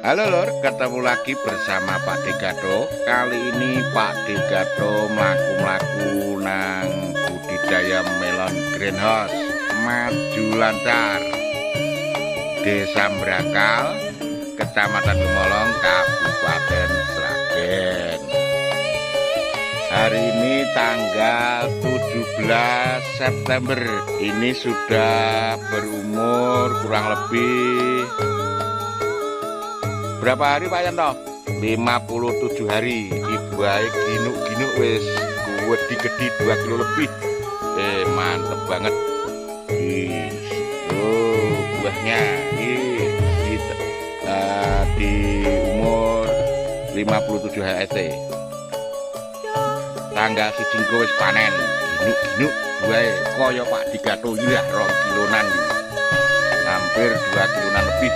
Halo lor, ketemu lagi bersama Pak Degato. Kali ini Pak Degato mlaku-mlaku nang budidaya melon greenhouse maju lancar Desa Brangkal, Kecamatan Gemolong, Kabupaten Sragen. Hari ini tanggal 17 September. Ini sudah berumur kurang lebih berapa hari Pak Yanto? 57 hari. Ibu baik ginuk-ginuk wis gede 2 kilo lebih. Mantep banget. Buahnya di umur 57 HST. Tanggal sijingko wis panen. Ginuk-ginuk buahe kaya Pak Degato iki lah 2 kilonan. Hampir 2 kilonan lebih.